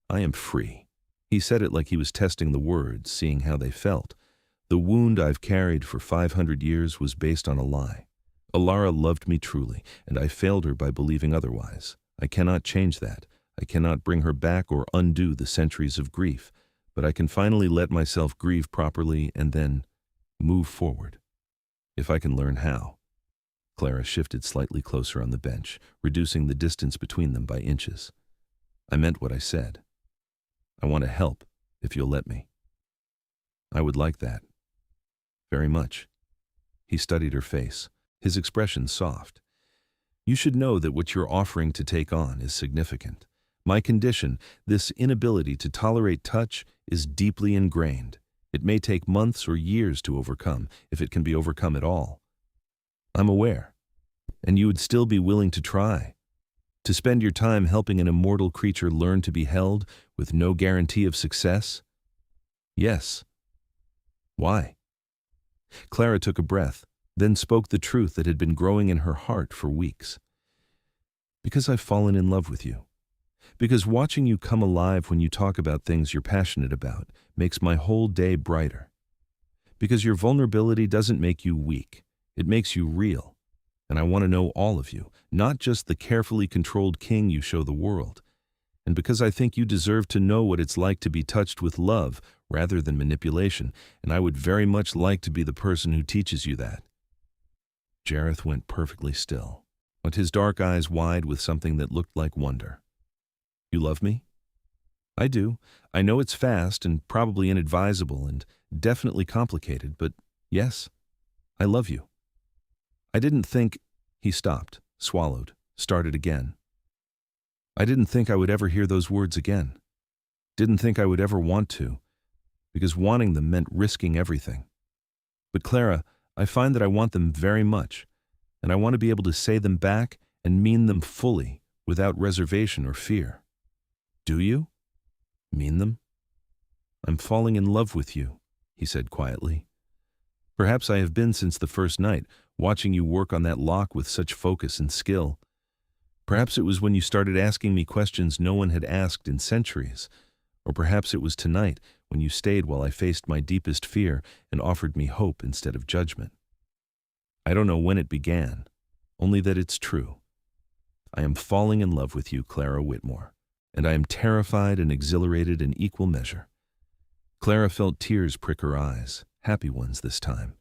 I am free. He said it like he was testing the words, seeing how they felt. The wound I've carried for 500 years was based on a lie. Alara loved me truly, and I failed her by believing otherwise. I cannot change that. I cannot bring her back or undo the centuries of grief, but I can finally let myself grieve properly and then move forward. If I can learn how. Clara shifted slightly closer on the bench, reducing the distance between them by inches. I meant what I said. I want to help, if you'll let me. I would like that. Very much. He studied her face, his expression soft. You should know that what you're offering to take on is significant. My condition, this inability to tolerate touch, is deeply ingrained. It may take months or years to overcome, if it can be overcome at all. I'm aware. And you would still be willing to try. To spend your time helping an immortal creature learn to be held with no guarantee of success? Yes. Why? Clara took a breath, then spoke the truth that had been growing in her heart for weeks. Because I've fallen in love with you. Because watching you come alive when you talk about things you're passionate about makes my whole day brighter. Because your vulnerability doesn't make you weak. It makes you real. And I want to know all of you, not just the carefully controlled king you show the world. And because I think you deserve to know what it's like to be touched with love rather than manipulation, and I would very much like to be the person who teaches you that. Jareth went perfectly still, but his dark eyes wide with something that looked like wonder. You love me? I do. I know it's fast and probably inadvisable and definitely complicated, but yes, I love you. I didn't think... He stopped, swallowed, started again. I didn't think I would ever hear those words again. Didn't think I would ever want to, because wanting them meant risking everything. But Clara, I find that I want them very much, and I want to be able to say them back and mean them fully, without reservation or fear. Do you? Mean them? I'm falling in love with you, he said quietly. Perhaps I have been since the first night, watching you work on that lock with such focus and skill. Perhaps it was when you started asking me questions no one had asked in centuries. Or perhaps it was tonight when you stayed while I faced my deepest fear and offered me hope instead of judgment. I don't know when it began, only that it's true. I am falling in love with you, Clara Whitmore. and I am terrified and exhilarated in equal measure." Clara felt tears prick her eyes, happy ones this time.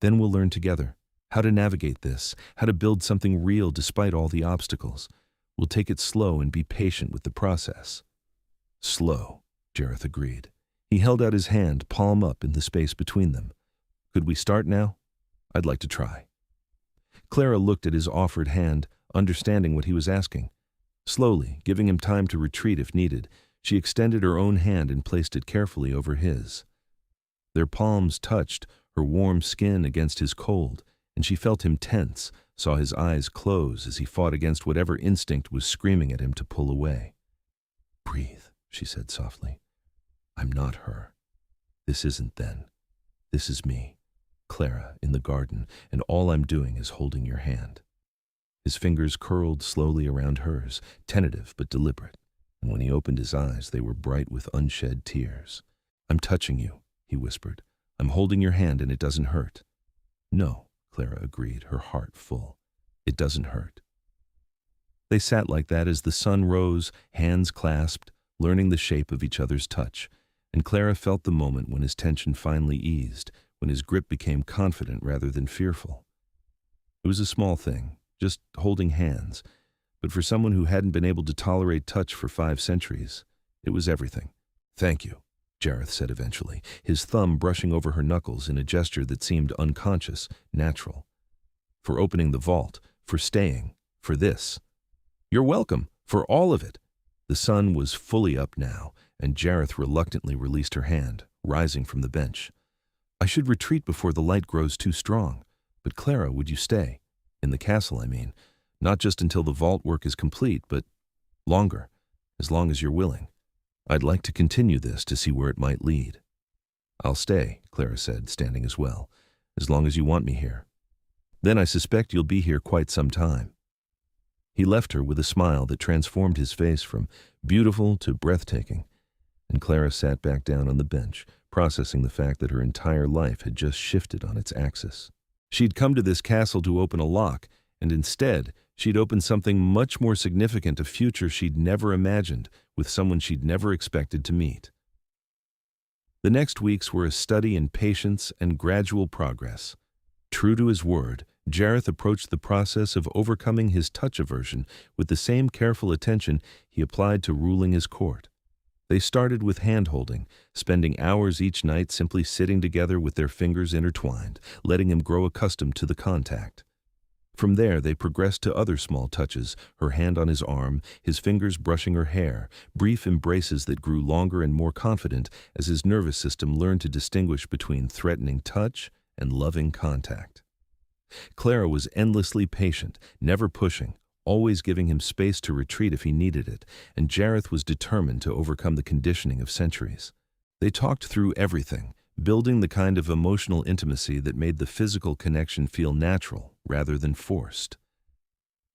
"Then we'll learn together how to navigate this, how to build something real despite all the obstacles. We'll take it slow and be patient with the process." "Slow," Jareth agreed. He held out his hand, palm up, in the space between them. "Could we start now? I'd like to try." Clara looked at his offered hand, understanding what he was asking. Slowly, giving him time to retreat if needed, she extended her own hand and placed it carefully over his. Their palms touched, her warm skin against his cold, and she felt him tense, saw his eyes close as he fought against whatever instinct was screaming at him to pull away. "Breathe," she said softly. "I'm not her. This isn't then. This is me, Clara, in the garden, and all I'm doing is holding your hand." His fingers curled slowly around hers, tentative but deliberate, and when he opened his eyes, they were bright with unshed tears. "I'm touching you," he whispered. "I'm holding your hand and it doesn't hurt." "No," Clara agreed, her heart full. "It doesn't hurt." They sat like that as the sun rose, hands clasped, learning the shape of each other's touch, and Clara felt the moment when his tension finally eased, when his grip became confident rather than fearful. It was a small thing, just holding hands, but for someone who hadn't been able to tolerate touch for 5 centuries, it was everything. "Thank you," Jareth said eventually, his thumb brushing over her knuckles in a gesture that seemed unconscious, natural. "For opening the vault, for staying, for this." "You're welcome, for all of it." The sun was fully up now, and Jareth reluctantly released her hand, rising from the bench. "I should retreat before the light grows too strong. But Clara, would you stay? In the castle, I mean. Not just until the vault work is complete, but longer, as long as you're willing. I'd like to continue this to see where it might lead." "I'll stay," Clara said, standing as well, "as long as you want me here. Then I suspect you'll be here quite some time." He left her with a smile that transformed his face from beautiful to breathtaking, and Clara sat back down on the bench, processing the fact that her entire life had just shifted on its axis. She'd come to this castle to open a lock, and instead, she'd opened something much more significant, a future she'd never imagined, with someone she'd never expected to meet. The next weeks were a study in patience and gradual progress. True to his word, Jareth approached the process of overcoming his touch aversion with the same careful attention he applied to ruling his court. They started with hand-holding, spending hours each night simply sitting together with their fingers intertwined, letting him grow accustomed to the contact. From there, they progressed to other small touches, her hand on his arm, his fingers brushing her hair, brief embraces that grew longer and more confident as his nervous system learned to distinguish between threatening touch and loving contact. Clara was endlessly patient, never pushing, always giving him space to retreat if he needed it, and Jareth was determined to overcome the conditioning of centuries. They talked through everything, building the kind of emotional intimacy that made the physical connection feel natural rather than forced.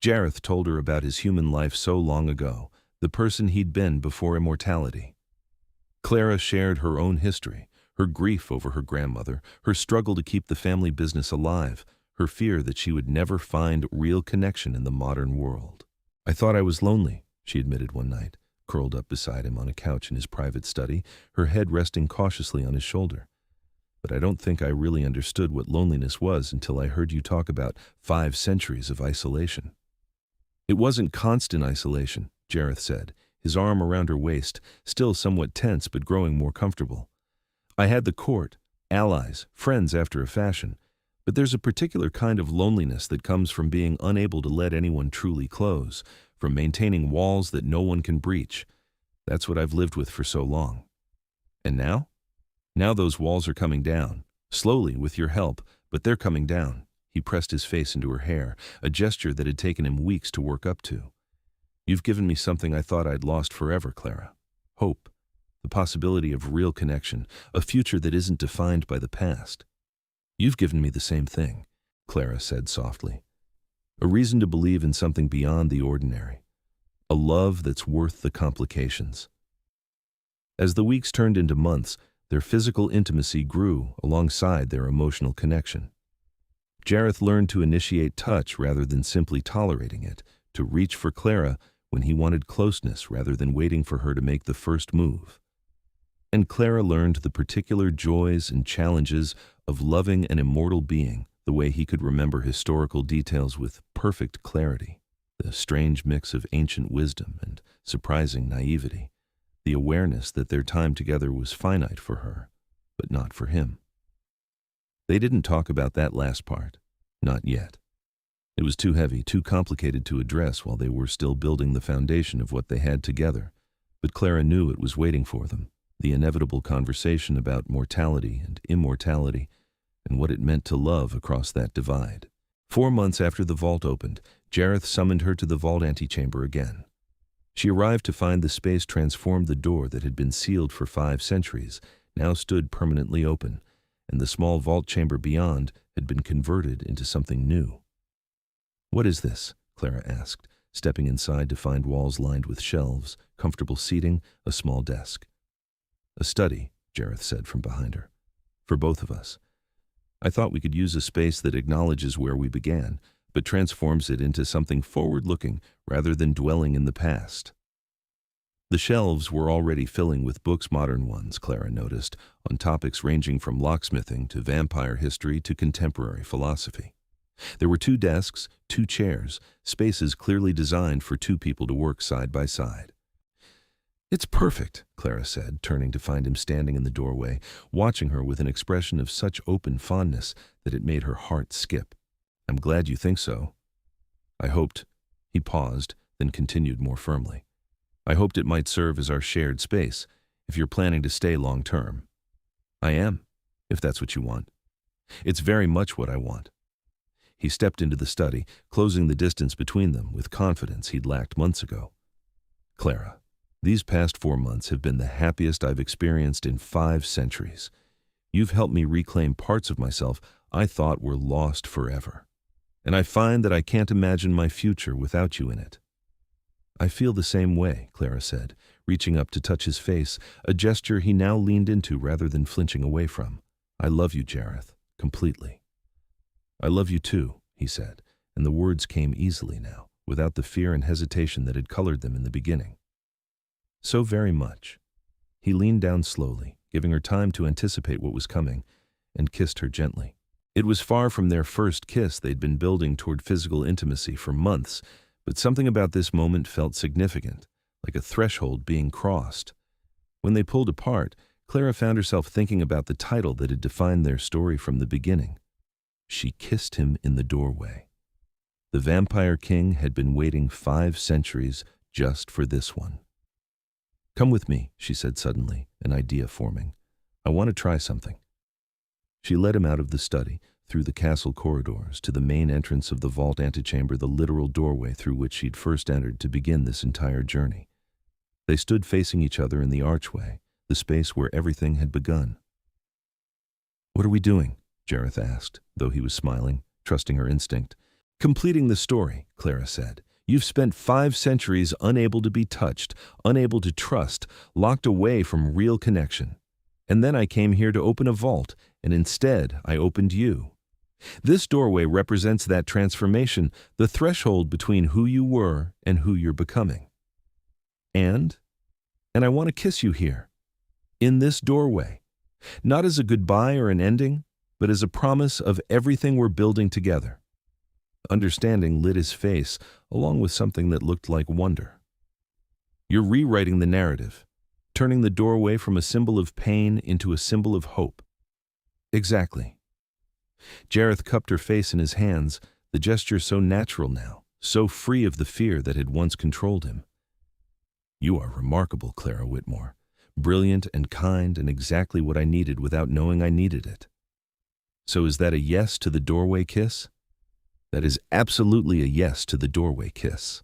Jareth told her about his human life so long ago, the person he'd been before immortality. Clara shared her own history, her grief over her grandmother, her struggle to keep the family business alive, her fear that she would never find real connection in the modern world. "I thought I was lonely," she admitted one night, curled up beside him on a couch in his private study, her head resting cautiously on his shoulder. "But I don't think I really understood what loneliness was until I heard you talk about 5 centuries of isolation." "It wasn't constant isolation," Jareth said, his arm around her waist, still somewhat tense but growing more comfortable. "I had the court, allies, friends after a fashion, but there's a particular kind of loneliness that comes from being unable to let anyone truly close, from maintaining walls that no one can breach. That's what I've lived with for so long. And now? Now those walls are coming down, slowly with your help, but they're coming down." He pressed his face into her hair, a gesture that had taken him weeks to work up to. "You've given me something I thought I'd lost forever, Clara. Hope, the possibility of real connection, a future that isn't defined by the past. You've given me the same thing," Clara said softly. "A reason to believe in something beyond the ordinary. A love that's worth the complications." As the weeks turned into months, their physical intimacy grew alongside their emotional connection. Jareth learned to initiate touch rather than simply tolerating it, to reach for Clara when he wanted closeness rather than waiting for her to make the first move. And Clara learned the particular joys and challenges of loving an immortal being the way he could remember historical details with perfect clarity, the strange mix of ancient wisdom and surprising naivety, the awareness that their time together was finite for her, but not for him. They didn't talk about that last part, not yet. It was too heavy, too complicated to address while they were still building the foundation of what they had together, but Clara knew it was waiting for them, the inevitable conversation about mortality and immortality, and what it meant to love across that divide. 4 months after the vault opened, Jareth summoned her to the vault antechamber again. She arrived to find the space transformed. The door that had been sealed for 5 centuries now stood permanently open, and the small vault chamber beyond had been converted into something new. "What is this?" Clara asked, stepping inside to find walls lined with shelves, comfortable seating, a small desk. "A study," Jareth said from behind her. "For both of us. I thought we could use a space that acknowledges where we began, but transforms it into something forward-looking rather than dwelling in the past." The shelves were already filling with books, modern ones, Clara noticed, on topics ranging from locksmithing to vampire history to contemporary philosophy. There were 2 desks, 2 chairs, spaces clearly designed for 2 people to work side by side. "It's perfect," Clara said, turning to find him standing in the doorway, watching her with an expression of such open fondness that it made her heart skip. "I'm glad you think so. I hoped—" He paused, then continued more firmly. "I hoped it might serve as our shared space, if you're planning to stay long term." "I am, if that's what you want. It's very much what I want." He stepped into the study, closing the distance between them with confidence he'd lacked months ago. "Clara, these past 4 months have been the happiest I've experienced in 5 centuries. You've helped me reclaim parts of myself I thought were lost forever. And I find that I can't imagine my future without you in it." "I feel the same way," Clara said, reaching up to touch his face, a gesture he now leaned into rather than flinching away from. "I love you, Jareth, completely." "I love you too," he said, and the words came easily now, without the fear and hesitation that had colored them in the beginning. "So very much." He leaned down slowly, giving her time to anticipate what was coming, and kissed her gently. It was far from their first kiss. They'd been building toward physical intimacy for months, but something about this moment felt significant, like a threshold being crossed. When they pulled apart, Clara found herself thinking about the title that had defined their story from the beginning. She kissed him in the doorway. The Vampire King had been waiting 5 centuries just for this one. "Come with me," she said suddenly, an idea forming. "I want to try something." She led him out of the study, through the castle corridors, to the main entrance of the vault antechamber, the literal doorway through which she'd first entered to begin this entire journey. They stood facing each other in the archway, the space where everything had begun. "What are we doing?" Jareth asked, though he was smiling, trusting her instinct. "Completing the story," Clara said. "You've spent 5 centuries unable to be touched, unable to trust, locked away from real connection. And then I came here to open a vault, and instead I opened you. This doorway represents that transformation, the threshold between who you were and who you're becoming. And I want to kiss you here, in this doorway, not as a goodbye or an ending, but as a promise of everything we're building together." Understanding lit his face, along with something that looked like wonder. "You're rewriting the narrative, turning the doorway from a symbol of pain into a symbol of hope." "Exactly." Jareth cupped her face in his hands, the gesture so natural now, so free of the fear that had once controlled him. "You are remarkable, Clara Whitmore. Brilliant and kind and exactly what I needed without knowing I needed it." "So is that a yes to the doorway kiss?" "That is absolutely a yes to the doorway kiss."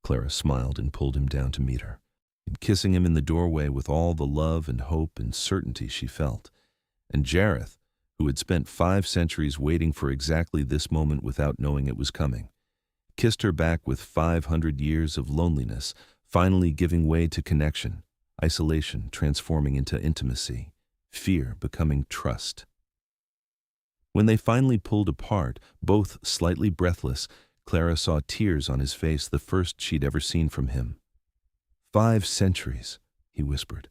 Clara smiled and pulled him down to meet her, and kissing him in the doorway with all the love and hope and certainty she felt. And Jareth, who had spent 5 centuries waiting for exactly this moment without knowing it was coming, kissed her back with 500 years of loneliness, finally giving way to connection, isolation transforming into intimacy, fear becoming trust. When they finally pulled apart, both slightly breathless, Clara saw tears on his face, the first she'd ever seen from him. 5 centuries, he whispered.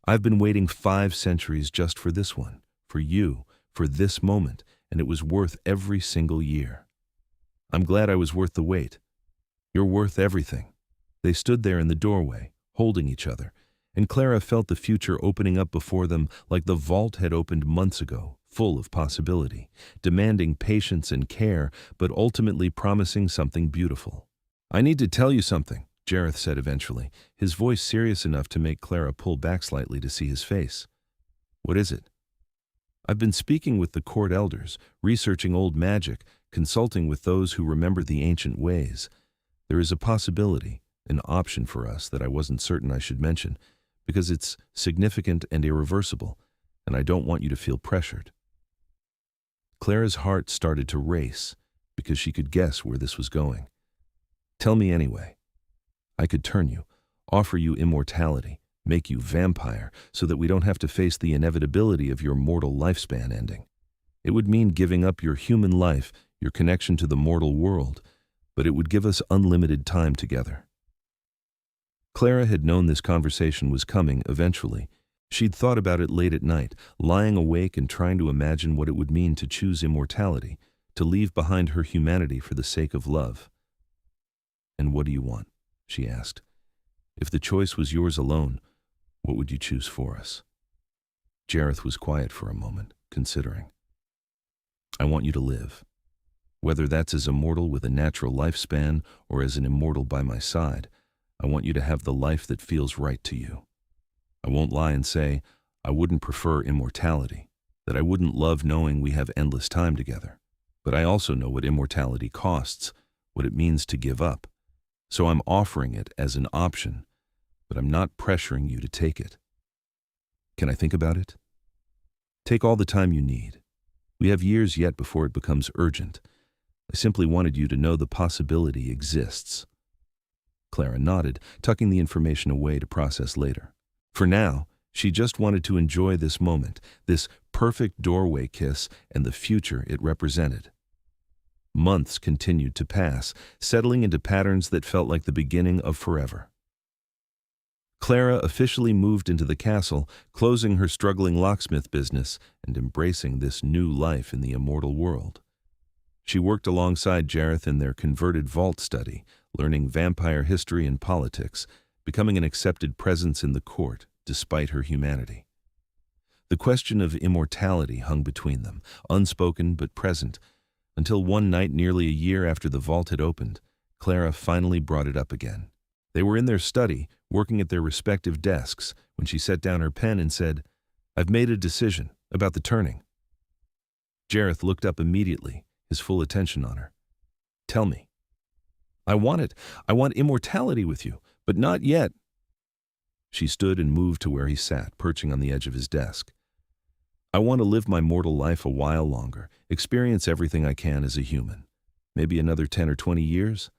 I've been waiting 5 centuries just for this one, for you, for this moment, and it was worth every single year. I'm glad I was worth the wait. You're worth everything. They stood there in the doorway, holding each other, and Clara felt the future opening up before them like the vault had opened months ago, full of possibility, demanding patience and care, but ultimately promising something beautiful. I need to tell you something, Jareth said eventually, his voice serious enough to make Clara pull back slightly to see his face. What is it? I've been speaking with the court elders, researching old magic, consulting with those who remember the ancient ways. There is a possibility, an option for us that I wasn't certain I should mention, because it's significant and irreversible, and I don't want you to feel pressured. Clara's heart started to race, because she could guess where this was going. Tell me anyway. I could turn you, offer you immortality, make you vampire, so that we don't have to face the inevitability of your mortal lifespan ending. It would mean giving up your human life, your connection to the mortal world, but it would give us unlimited time together. Clara had known this conversation was coming eventually. She'd thought about it late at night, lying awake and trying to imagine what it would mean to choose immortality, to leave behind her humanity for the sake of love. And what do you want? She asked. If the choice was yours alone, what would you choose for us? Jareth was quiet for a moment, considering. I want you to live. Whether that's as immortal with a natural lifespan or as an immortal by my side, I want you to have the life that feels right to you. I won't lie and say I wouldn't prefer immortality, that I wouldn't love knowing we have endless time together. But I also know what immortality costs, what it means to give up. So I'm offering it as an option, but I'm not pressuring you to take it. Can I think about it? Take all the time you need. We have years yet before it becomes urgent. I simply wanted you to know the possibility exists. Clara nodded, tucking the information away to process later. For now, she just wanted to enjoy this moment, this perfect doorway kiss and the future it represented. Months continued to pass, settling into patterns that felt like the beginning of forever. Clara officially moved into the castle, closing her struggling locksmith business and embracing this new life in the immortal world. She worked alongside Jareth in their converted vault study, learning vampire history and politics, becoming an accepted presence in the court, despite her humanity. The question of immortality hung between them, unspoken but present, until one night nearly a year after the vault had opened, Clara finally brought it up again. They were in their study, working at their respective desks, when she set down her pen and said, I've made a decision about the turning. Jareth looked up immediately, his full attention on her. Tell me. I want it. I want immortality with you, but not yet. She stood and moved to where he sat, perching on the edge of his desk. I want to live my mortal life a while longer, experience everything I can as a human. Maybe another 10 or 20 years.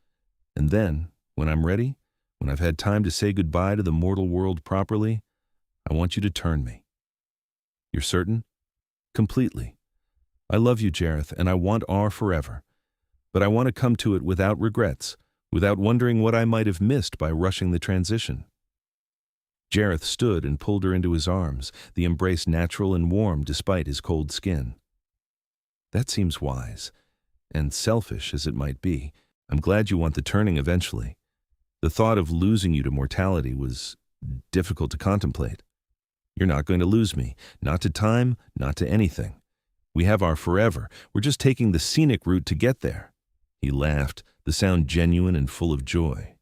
And then, when I'm ready, when I've had time to say goodbye to the mortal world properly, I want you to turn me. You're certain? Completely. I love you, Jareth, and I want our forever. But I want to come to it without regrets, without wondering what I might have missed by rushing the transition. Jareth stood and pulled her into his arms, the embrace natural and warm despite his cold skin. That seems wise, and selfish as it might be. I'm glad you want the turning eventually. The thought of losing you to mortality was difficult to contemplate. You're not going to lose me, not to time, not to anything. We have our forever. We're just taking the scenic route to get there. He laughed, the sound genuine and full of joy.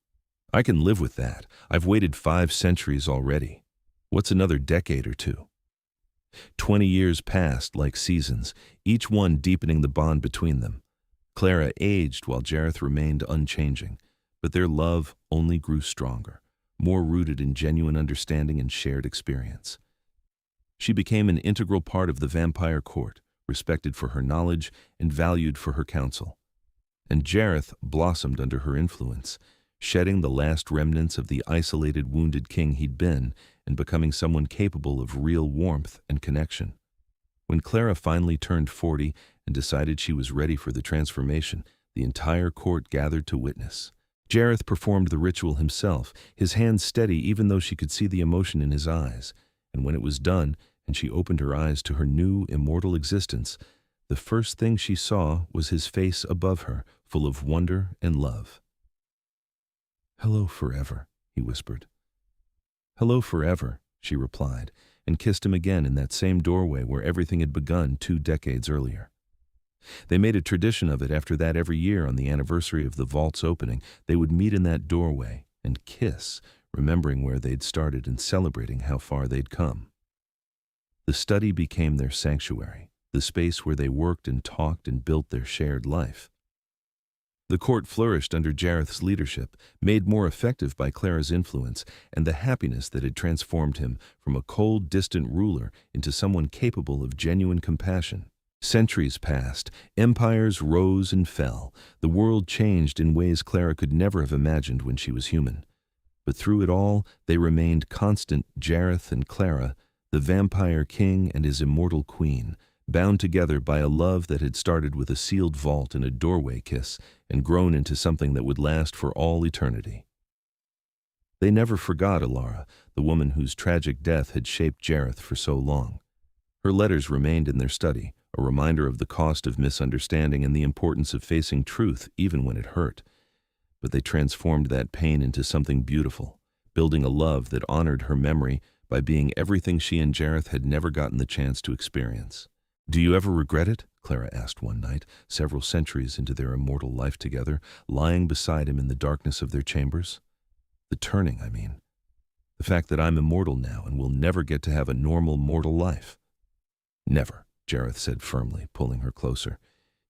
I can live with that. I've waited 5 centuries already. What's another decade or two? 20 years passed like seasons, each one deepening the bond between them. Clara aged while Jareth remained unchanging, but their love only grew stronger, more rooted in genuine understanding and shared experience. She became an integral part of the vampire court, respected for her knowledge and valued for her counsel. And Jareth blossomed under her influence, shedding the last remnants of the isolated, wounded king he'd been and becoming someone capable of real warmth and connection. When Clara finally turned 40 and decided she was ready for the transformation, The entire court gathered to witness. Jareth performed the ritual himself, his hands steady even though she could see the emotion in his eyes. And when it was done, and she opened her eyes to her new, immortal existence, the first thing she saw was his face above her, full of wonder and love. "Hello forever," he whispered. "Hello forever," she replied, and kissed him again in that same doorway where everything had begun 2 decades earlier. They made a tradition of it after that every year on the anniversary of the vault's opening. They would meet in that doorway and kiss, remembering where they'd started and celebrating how far they'd come. The study became their sanctuary, the space where they worked and talked and built their shared life. The court flourished under Jareth's leadership, made more effective by Clara's influence and the happiness that had transformed him from a cold, distant ruler into someone capable of genuine compassion. Centuries passed, empires rose and fell, the world changed in ways Clara could never have imagined when she was human. But through it all, they remained constant, Jareth and Clara, the vampire king and his immortal queen, bound together by a love that had started with a sealed vault and a doorway kiss and grown into something that would last for all eternity. They never forgot Alara, the woman whose tragic death had shaped Jareth for so long. Her letters remained in their study, a reminder of the cost of misunderstanding and the importance of facing truth even when it hurt. But they transformed that pain into something beautiful, building a love that honored her memory by being everything she and Jareth had never gotten the chance to experience. "Do you ever regret it?" Clara asked one night, several centuries into their immortal life together, lying beside him in the darkness of their chambers. "The turning, I mean. The fact that I'm immortal now and will never get to have a normal mortal life." "Never," Jareth said firmly, pulling her closer.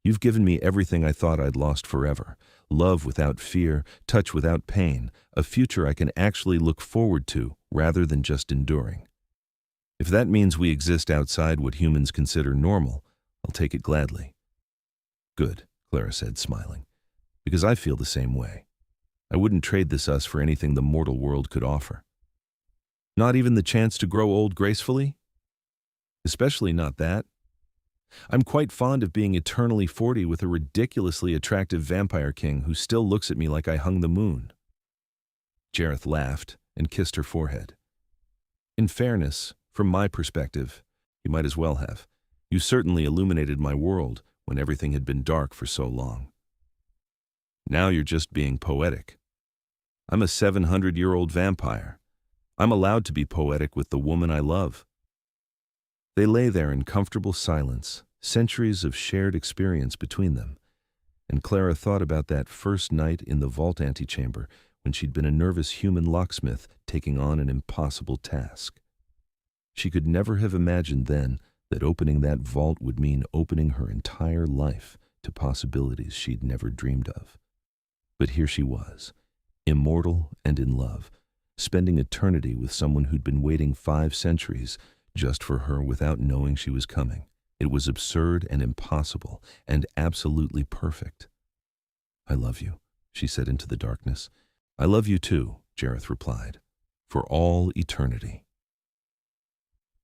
"You've given me everything I thought I'd lost forever. Love without fear, touch without pain, a future I can actually look forward to rather than just enduring. If that means we exist outside what humans consider normal, I'll take it gladly." "Good," Clara said, smiling, "because I feel the same way. I wouldn't trade this us for anything the mortal world could offer." "Not even the chance to grow old gracefully?" "Especially not that. I'm quite fond of being eternally 40 with a ridiculously attractive vampire king who still looks at me like I hung the moon." Jareth laughed and kissed her forehead. "In fairness, from my perspective, you might as well have. You certainly illuminated my world when everything had been dark for so long." "Now you're just being poetic. I'm a 700-year-old vampire. I'm allowed to be poetic with the woman I love." They lay there in comfortable silence, centuries of shared experience between them, and Clara thought about that first night in the vault antechamber when she'd been a nervous human locksmith taking on an impossible task. She could never have imagined then that opening that vault would mean opening her entire life to possibilities she'd never dreamed of. But here she was, immortal and in love, spending eternity with someone who'd been waiting 5 centuries just for her without knowing she was coming. It was absurd and impossible and absolutely perfect. "I love you," she said into the darkness. "I love you too," Jareth replied, "for all eternity."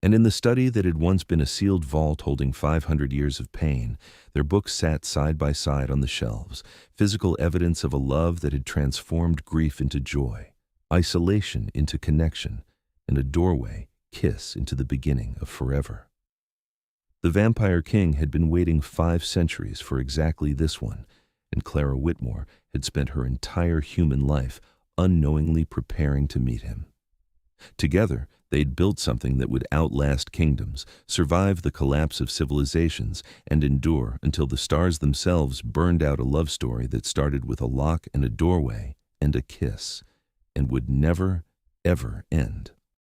And in the study that had once been a sealed vault holding 500 years of pain, their books sat side by side on the shelves, physical evidence of a love that had transformed grief into joy, isolation into connection, and a doorway, kiss, into the beginning of forever. The Vampire King had been waiting 5 centuries for exactly this one, and Clara Whitmore had spent her entire human life unknowingly preparing to meet him. Together, they'd built something that would outlast kingdoms, survive the collapse of civilizations, and endure until the stars themselves burned out a love story that started with a lock and a doorway and a kiss, and would never, ever end.